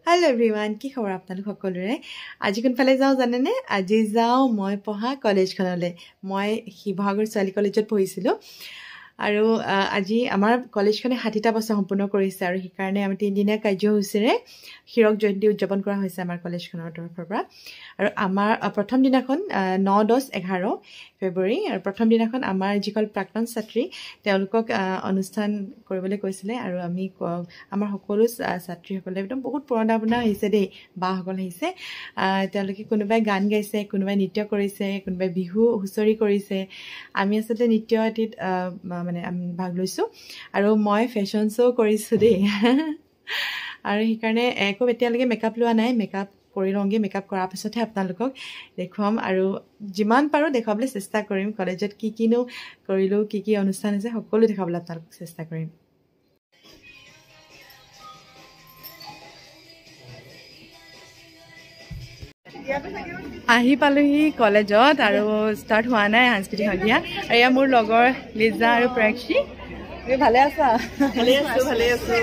Hello everyone, কি খবৰ আপোনালোক সকলোৰে? আজি কোনফালে যাও জানে নে? আজি যাও মই পঢ়া কলেজখনলৈ। মই শিৱসাগৰ ছোৱালী কলেজত পঢ়িছিলো আৰু আজি আমাৰ কলেজখনে 60টা বছৰ সম্পূৰ্ণ কৰিছে আৰু সেই কাৰণে আমি 3 দিনীয়া কাৰ্যসূচীৰে হীৰক জয়ন্তী উদযাপন কৰা হৈছে আমাৰ কলেজখনৰ তৰফৰ পৰা। আৰু আমাৰ প্ৰথম দিনাখন 9, 10, 11 ফেব্ৰুৱাৰী আৰু প্ৰথম দিনাখন আমাৰ যিকল প্ৰাক্তন ছাত্ৰী তেওঁলোকক অনুষ্ঠান কৰিবলৈ কৈছিলে আৰু আমি আমাৰ সকলো ছাত্ৰীসকলে একদম বহুত পুৰণা আহিছে দেই, বাসকল আহিছে। তেওঁলোকে কোনোবাই গান গাইছে, কোনোবাই নৃত্য কৰিছে, কোনোবাই বিহু হুঁচৰি কৰিছে। আমি আচলতে নৃত্যটিত মানে আমি ভাগ লৈছোঁ আৰু মই ফেশ্বন শ্ব' কৰিছোঁ দেই। আৰু সেইকাৰণে খুব এতিয়ালৈকে মেকআপ লোৱা নাই, মেকআপ কৰি লওঁগৈ। মেকআপ কৰাৰ পিছতহে আপোনালোকক দেখুৱাম আৰু যিমান পাৰোঁ দেখুৱাবলৈ চেষ্টা কৰিম। কলেজত কিনো কৰিলোঁ, কি অনুষ্ঠান আছে সকলো দেখাবলৈ আপোনালোকক চেষ্টা কৰিম। আহি পালোহি কলেজত আৰু ষ্টাৰ্ট হোৱা নাই সাংস্কৃতিক সন্ধিয়া। আৰু এয়া মোৰ লগৰ লিজা আৰু প্ৰেক্ষী। তুমি ভালে আছা? ভালে আছো।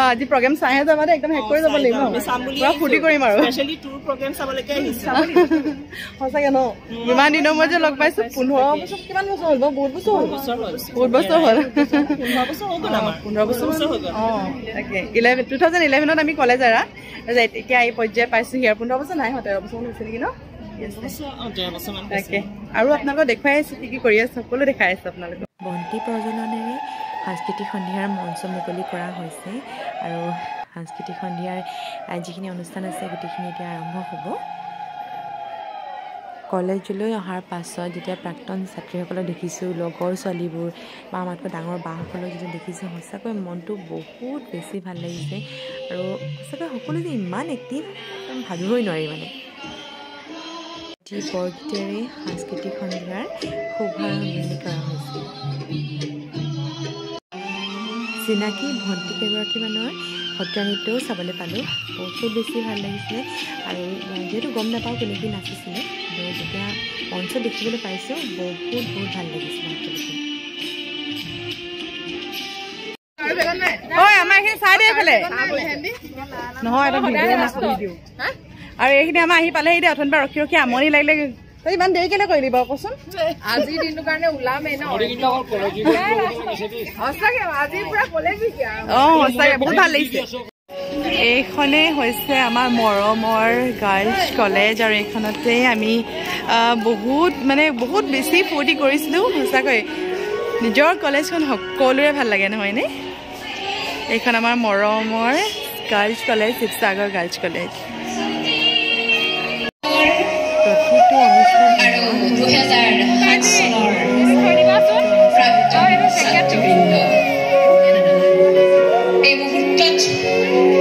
আজি প্ৰগ্ৰেম চাইহে যাবা দেই, একদম হেক কৰি যাব লাগিব। পুৰা ফূৰ্তি কৰিম আৰু সঁচাকে ন, ইমান দিনৰ মই যে লগ পাইছো। 15 বছৰ, কিমান বছৰ হ'ল? বহুত বছৰ হ'ল। বহুত বছৰ হ'ল। 15 বছৰ হ'ল। তাকে 2011ত আমি কলেজ এৰা, এতিয়া এই পৰ্যায় পাইছোহি আৰু 15 বছৰ নাই, 13 বছৰ হৈছে নেকি ন? তাকে আৰু আপোনালোকক দেখুৱাই আছো কি কৰি আছে, সকলো দেখাই আছো আপোনালোকক। বন্তি প্ৰজ্বলনেৰে সাংস্কৃতিক সন্ধিয়াৰ মঞ্চ মুকলি কৰা হৈছে আৰু সাংস্কৃতিক সন্ধিয়াৰ যিখিনি অনুষ্ঠান আছে গোটেইখিনি এতিয়া আৰম্ভ হ'ব। কলেজলৈ অহাৰ পাছত যেতিয়া প্ৰাক্তন ছাত্ৰীসকলক দেখিছোঁ, লগৰ ছোৱালীবোৰ বা আমাতকৈ ডাঙৰ বাসকলক যেতিয়া দেখিছোঁ, সঁচাকৈ মনটো বহুত বেছি ভাল লাগিছে। আৰু সঁচাকৈ সকলো যে ইমান এক্টিভ ভাবিবই নোৱাৰি মানে। বৰগীতেৰে সাংস্কৃতিক সন্ধিয়াৰ শুভাৰম্ভণি কৰা হৈছে। চিনাকি ভণ্টি কেইগৰাকীমানৰ সত্ৰীয়া নৃত্যও চাবলৈ পালোঁ, বহুত বেছি ভাল লাগিছিলে। আৰু যিহেতু গম নাপাওঁ কোনে কি নাচিছিলে, যেতিয়া মঞ্চ দেখিবলৈ পাইছোঁ বহুত ভাল লাগিছিলে। আমাৰ এইখিনি চাই দে এইফালে নহয়, এটা ভিডিঅ' আৰু এইখিনি আমাৰ আহি পালেহি দে। অথনিৰ পৰা ৰখি আমনি লাগিলে। তই ইমান দেৰি কেলে কৰিলি বাৰু কচোন? আজিৰ দিনটোৰ কাৰণে ওলামেই ন। সঁচাকে আজি পুৰা কলেজ সঁচাকে বহুত ভাল লাগিছে। এইখনেই হৈছে আমাৰ মৰমৰ গাৰ্লছ কলেজ আৰু এইখনতে আমি বহুত বেছি ফূৰ্তি কৰিছিলোঁ। সঁচাকৈ নিজৰ কলেজখন সকলোৰে ভাল লাগে নহয়নে? এইখন আমাৰ মৰমৰ girls college, Sivasagar girls college. প্ৰতিটো অনুষ্ঠান এই মুহূৰ্তত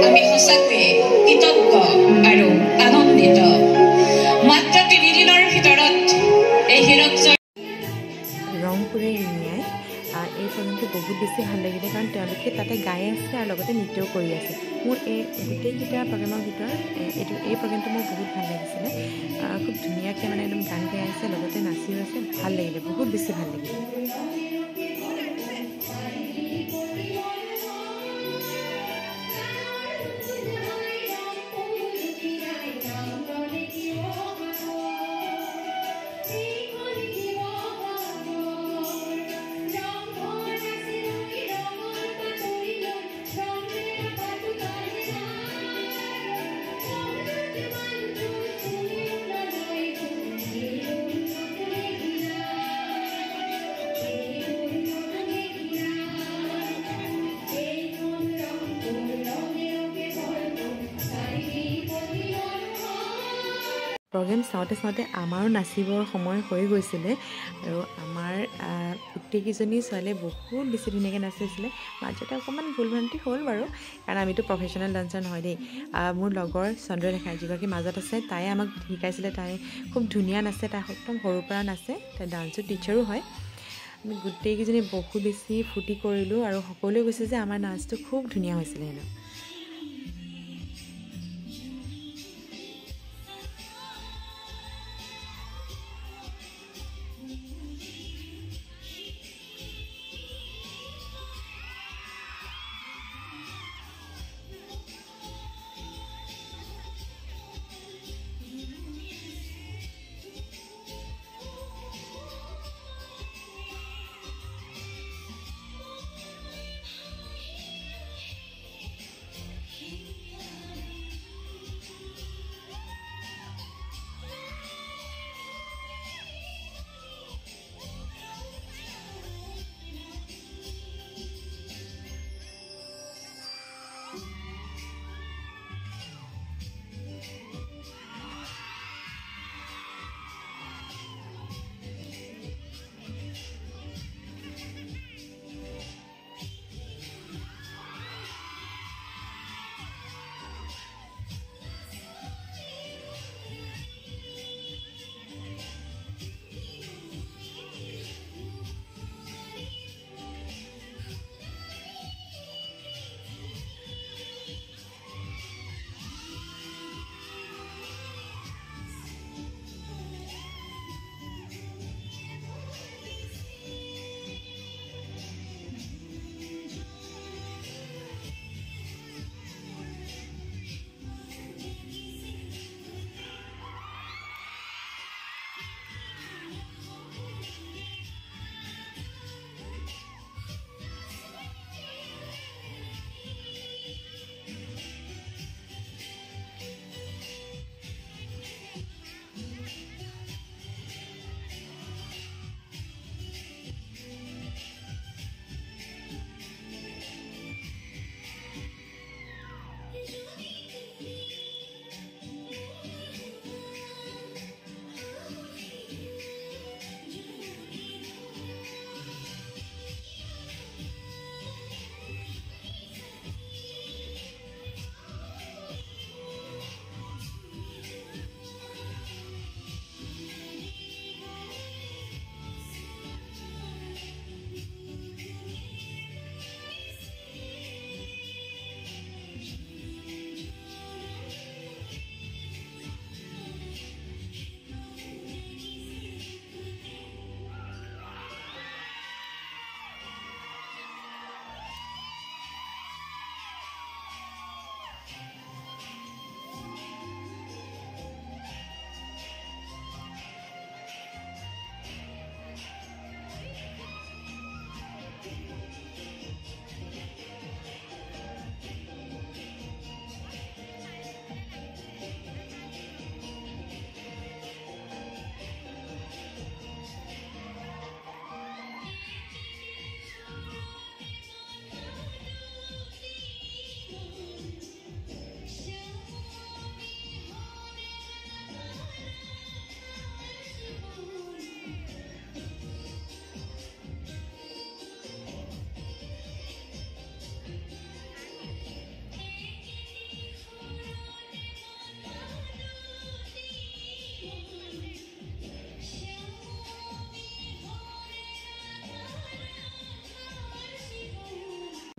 আমি সঁচাকৈয়ে কৃতজ্ঞ আৰু আনন্দিত। মাত্ৰ 3 দিনৰ ভিতৰত এই হীৰক ৰংপুৰে ৰিঙিয়াই এই প্ৰগ্ৰেমটো বহুত বেছি ভাল লাগিলে, কাৰণ তেওঁলোকে তাতে গাই আছে আৰু লগতে নৃত্যও কৰি আছে। মোৰ এই গোটেইকেইটা প্ৰগ্ৰেমৰ ভিতৰত এই প্ৰগ্ৰেমটো মোৰ বহুত ভাল লাগিছিলে। খুব ধুনীয়াকৈ মানে একদম গান গাই আছে, লগতে নাচিও আছে, ভাল লাগিলে, বহুত বেছি ভাল লাগিলে। প্ৰগ্ৰেম চাওঁতে আমাৰো নাচিবৰ সময় হৈ গৈছিলে আৰু আমাৰ গোটেইকেইজনী ছোৱালীয়ে বহুত বেছি ধুনীয়াকৈ নাচিছিলে। মাজতে অকণমান ভুল ভ্ৰান্তি হ'ল বাৰু, কাৰণ আমিতো প্ৰফেশ্যনেল ডান্সাৰ নহয় দেই। মোৰ লগৰ চন্দ্ৰলেখা যিগৰাকী মাজত আছে, তাই আমাক শিকাইছিলে। তাই খুব ধুনীয়া নাচে, তাই একদম সৰুৰ পৰা নাচে, তাই ডান্সৰ টিচাৰো হয়। আমি গোটেইকেইজনী বহুত বেছি ফূৰ্তি কৰিলোঁ আৰু সকলোৱে কৈছে যে আমাৰ নাচটো খুব ধুনীয়া হৈছিলে হেনো।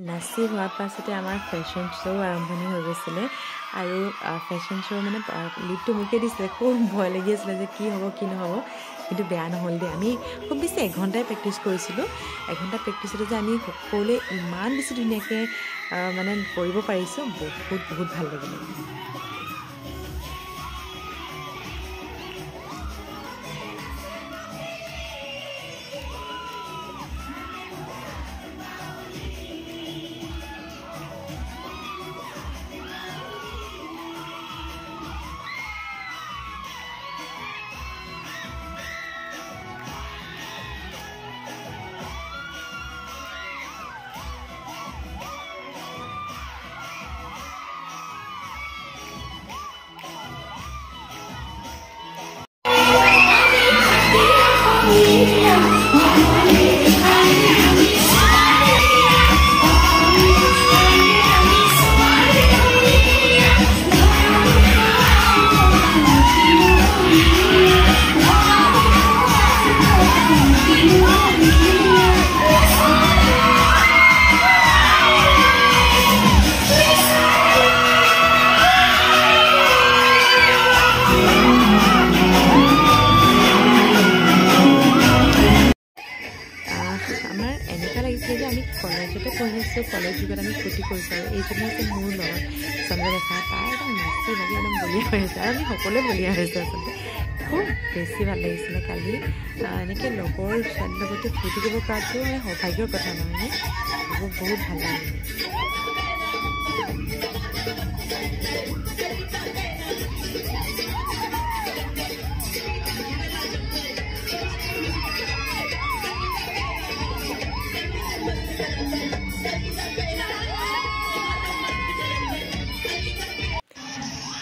নাচি হোৱাৰ পাছতে আমাৰ ফেশ্বন শ্ব' আৰম্ভণি হৈ গৈছিলে আৰু ফেশ্বন শ্ব' মানে লিডটো মোকে দিছিলে। খুব ভয় লাগি আছিলে যে কি হ'ব কি নহ'ব, কিন্তু বেয়া নহ'ল দেই। আমি খুব বেছি এঘণ্টাই প্ৰেক্টিচ কৰিছিলোঁ। এঘণ্টা প্ৰেক্টিচতে যে আমি সকলোৱে ইমান বেছি ধুনীয়াকৈ মানে কৰিব পাৰিছোঁ, বহুত ভাল লাগিলে। কলেজ যুগত আমি ফূৰ্তি কৰিছোঁ আৰু এইজনী হৈছে মোৰ লগত চন্দ্ৰলেখা। তাই একদম নাচি বাগি একদম বলিয়া হৈ আছে আৰু আমি সকলোৱে বলিয়া হৈছে আচলতে। খুব বেছি ভাল লাগিছিলে কালি। এনেকৈ লগৰ ছোৱালীৰ লগতে ফূৰ্তি কৰিব পৰাটো মানে সৌভাগ্যৰ কথা নহয়নে? বহুত ভাল লাগিলে।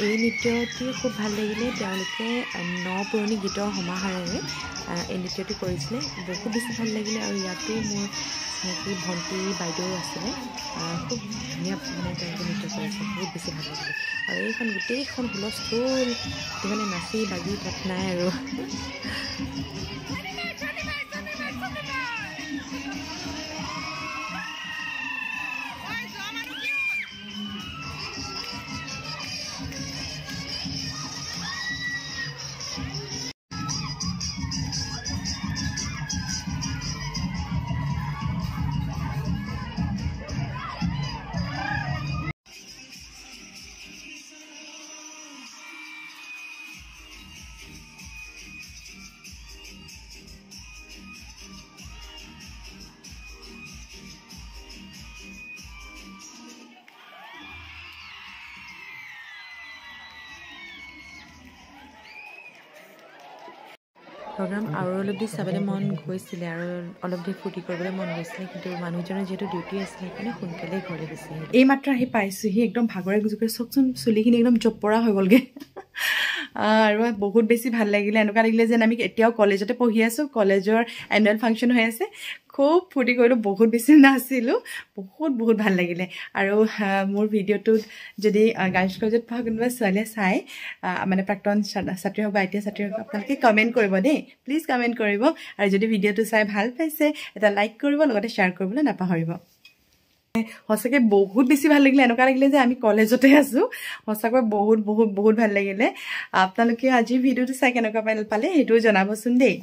এই নৃত্যটি খুব ভাল লাগিলে। তেওঁলোকে 9 পুৰণি গীতৰ সমাহাৰেৰে এই নৃত্যটি কৰিছিলে। বহুত বেছি ভাল লাগিলে আৰু ইয়াতো মোৰ চিনাকি ভণ্টি বাইদেউ আছিলে। খুব ধুনীয়া মানে তেওঁলোকে নৃত্য কৰিছে, বহুত বেছি ভাল লাগিলে। আৰু এইখন গোটেইখন হুলস্থুল, মানে নাচি বাগি তাত নাই আৰু। প্ৰগ্ৰাম আৰু অলপ দেৰি চাবলৈ মন গৈছিলে আৰু অলপ দেৰি ফূৰ্তি কৰিবলৈ মন গৈছিলে, কিন্তু মানুহজনৰ যিহেতু ডিউটি আছিলে সেইকাৰণে সোনকালেই ঘৰলৈ গুচি আহিলোঁ। এই মাত্ৰ আহি পাইছোঁহি, একদম ভাগৰে গুজুকে চকচোন চুলিখিনি একদম জপৰা হৈ গ'লগৈ আৰু বহুত বেছি ভাল লাগিলে। এনেকুৱা লাগিলে যেন আমি এতিয়াও কলেজতে পঢ়ি আছোঁ, কলেজৰ এনুৱেল ফাংচন হৈ আছে। খুব ফূৰ্তি কৰিলোঁ, বহুত বেছি নাচিলোঁ, বহুত ভাল লাগিলে। আৰু মোৰ ভিডিঅ'টোত যদি গাৰ্লছ কলেজত পঢ়া কোনোবা ছোৱালীয়ে চাই, মানে প্ৰাক্তন ছাত্ৰী হওক বা এতিয়া ছাত্ৰী হওক, আপোনালোকে কমেণ্ট কৰিব দেই, প্লিজ কমেণ্ট কৰিব। আৰু যদি ভিডিঅ'টো চাই ভাল পাইছে এটা লাইক কৰিব, লগতে শ্বেয়াৰ কৰিবলৈ নাপাহৰিব। সঁচাকৈ বহুত বেছি ভাল লাগিলে, এনেকুৱা লাগিলে যে আমি কলেজতে আছোঁ। সঁচাকৈ বহুত ভাল লাগিলে। আপোনালোকে আজিৰ ভিডিঅ'টো চাই কেনেকুৱা পালে সেইটোও জনাবচোন দেই।